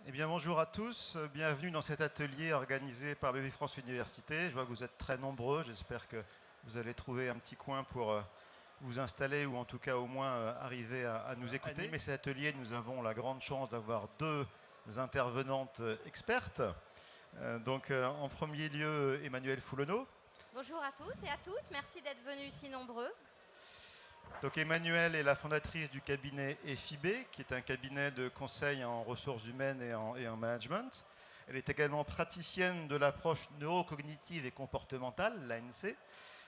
Eh bien, bonjour à tous, bienvenue dans cet atelier organisé par BPI France Université. Je vois que vous êtes très nombreux, j'espère que vous allez trouver un petit coin pour vous installer ou en tout cas au moins arriver à nous écouter. Animer cet atelier, nous avons la grande chance d'avoir deux intervenantes expertes. En premier lieu, Emmanuelle Foulonneau. Bonjour à tous et à toutes, merci d'être venus si nombreux. Donc Emmanuelle est la fondatrice du cabinet EFIB, qui est un cabinet de conseil en ressources humaines et en management. Elle est également praticienne de l'approche neurocognitive et comportementale, l'ANC,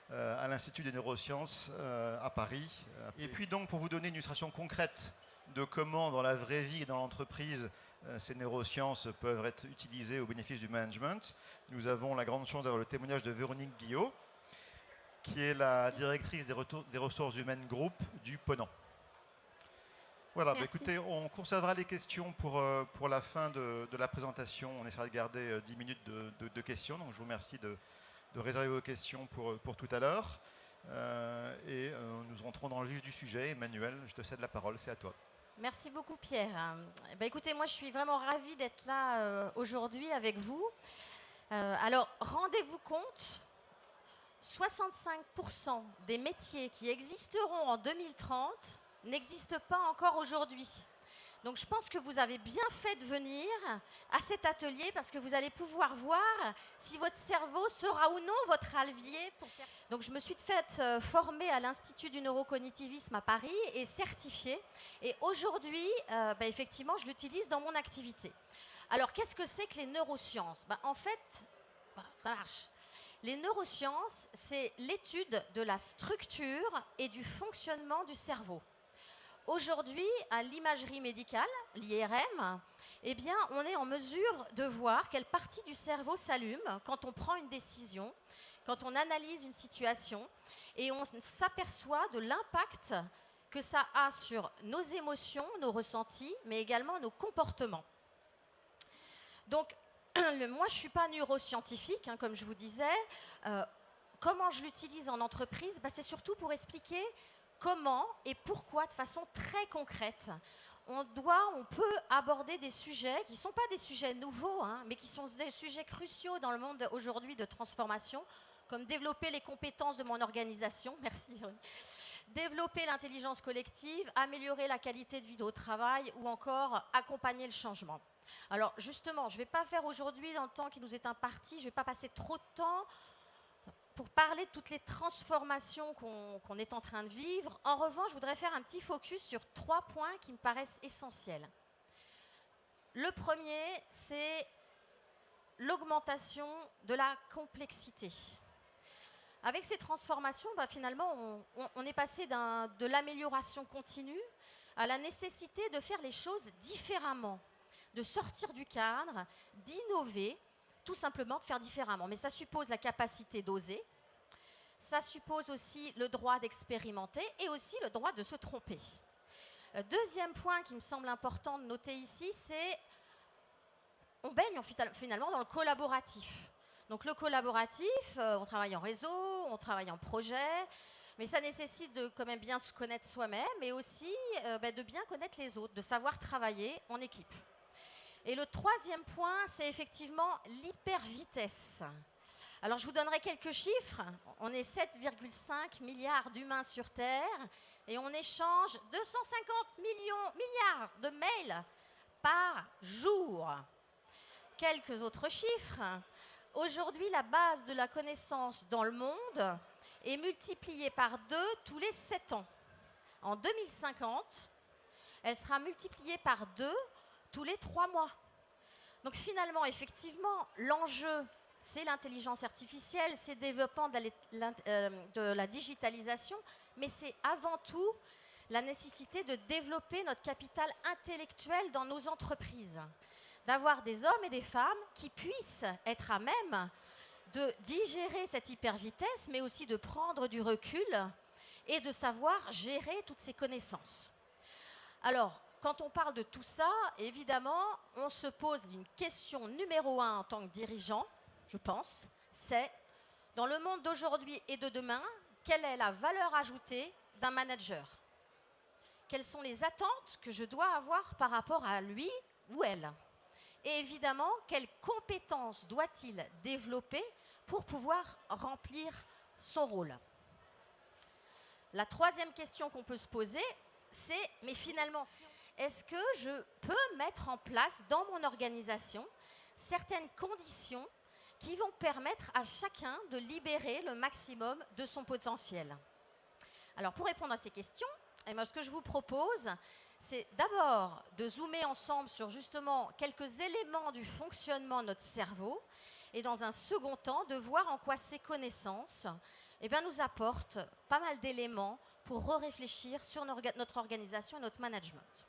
à l'Institut des neurosciences à Paris. Et puis donc, pour vous donner une illustration concrète de comment, dans la vraie vie et dans l'entreprise, ces neurosciences peuvent être utilisées au bénéfice du management, nous avons la grande chance d'avoir le témoignage de Véronique Guillot, qui est la directrice des ressources humaines groupe du Ponant. Voilà, bah écoutez, on conservera les questions pour la fin de la présentation. On essaiera de garder 10 minutes de questions. Donc je vous remercie de réserver vos questions pour tout à l'heure. Nous rentrons dans le vif du sujet. Emmanuelle, je te cède la parole, c'est à toi. Merci beaucoup Pierre. Écoutez, moi je suis vraiment ravie d'être là aujourd'hui avec vous. Alors, rendez-vous compte, 65% des métiers qui existeront en 2030 n'existent pas encore aujourd'hui. Donc je pense que vous avez bien fait de venir à cet atelier parce que vous allez pouvoir voir si votre cerveau sera ou non votre allié. Donc je me suis faite former à l'Institut du neurocognitivisme à Paris et certifiée. Et aujourd'hui, effectivement, je l'utilise dans mon activité. Alors qu'est-ce que c'est que les neurosciences? En fait, ça marche. Les neurosciences, c'est l'étude de la structure et du fonctionnement du cerveau. Aujourd'hui, à l'imagerie médicale, l'IRM, eh bien, on est en mesure de voir quelle partie du cerveau s'allume quand on prend une décision, quand on analyse une situation, et on s'aperçoit de l'impact que ça a sur nos émotions, nos ressentis, mais également nos comportements. Donc, moi, je ne suis pas neuroscientifique, comme je vous disais. Comment je l'utilise en entreprise? C'est surtout pour expliquer comment et pourquoi, de façon très concrète, on peut aborder des sujets qui ne sont pas des sujets nouveaux, mais qui sont des sujets cruciaux dans le monde aujourd'hui de transformation, comme développer les compétences de mon organisation, merci, développer l'intelligence collective, améliorer la qualité de vie au travail ou encore accompagner le changement. Alors justement, je ne vais pas faire aujourd'hui, dans le temps qui nous est imparti, je ne vais pas passer trop de temps pour parler de toutes les transformations qu'on est en train de vivre. En revanche, je voudrais faire un petit focus sur 3 points qui me paraissent essentiels. Le premier, c'est l'augmentation de la complexité. Avec ces transformations, finalement, on est passé de l'amélioration continue à la nécessité de faire les choses différemment, de sortir du cadre, d'innover, tout simplement de faire différemment. Mais ça suppose la capacité d'oser, ça suppose aussi le droit d'expérimenter et aussi le droit de se tromper. Deuxième point qui me semble important de noter ici, c'est on baigne finalement dans le collaboratif. Donc le collaboratif, on travaille en réseau, on travaille en projet, mais ça nécessite de quand même bien se connaître soi-même et aussi de bien connaître les autres, de savoir travailler en équipe. Et le troisième point, c'est effectivement l'hypervitesse. Alors je vous donnerai quelques chiffres. On est 7,5 milliards d'humains sur Terre et on échange 250 milliards de mails par jour. Quelques autres chiffres. Aujourd'hui, la base de la connaissance dans le monde est multipliée par 2 tous les 7 ans. En 2050, elle sera multipliée par 2 tous les 3 mois. Donc finalement, effectivement, l'enjeu, c'est l'intelligence artificielle, c'est le développement de la digitalisation, mais c'est avant tout la nécessité de développer notre capital intellectuel dans nos entreprises, d'avoir des hommes et des femmes qui puissent être à même de digérer cette hypervitesse, mais aussi de prendre du recul et de savoir gérer toutes ces connaissances. Alors, quand on parle de tout ça, évidemment, on se pose une question numéro 1 en tant que dirigeant, je pense, c'est, dans le monde d'aujourd'hui et de demain, quelle est la valeur ajoutée d'un manager? Quelles sont les attentes que je dois avoir par rapport à lui ou elle? Et évidemment, quelles compétences doit-il développer pour pouvoir remplir son rôle? La troisième question qu'on peut se poser, c'est, mais finalement, est-ce que je peux mettre en place dans mon organisation certaines conditions qui vont permettre à chacun de libérer le maximum de son potentiel? Alors, pour répondre à ces questions, ce que je vous propose, c'est d'abord de zoomer ensemble sur justement quelques éléments du fonctionnement de notre cerveau et dans un second temps, de voir en quoi ces connaissances nous apportent pas mal d'éléments pour réfléchir sur notre organisation et notre management.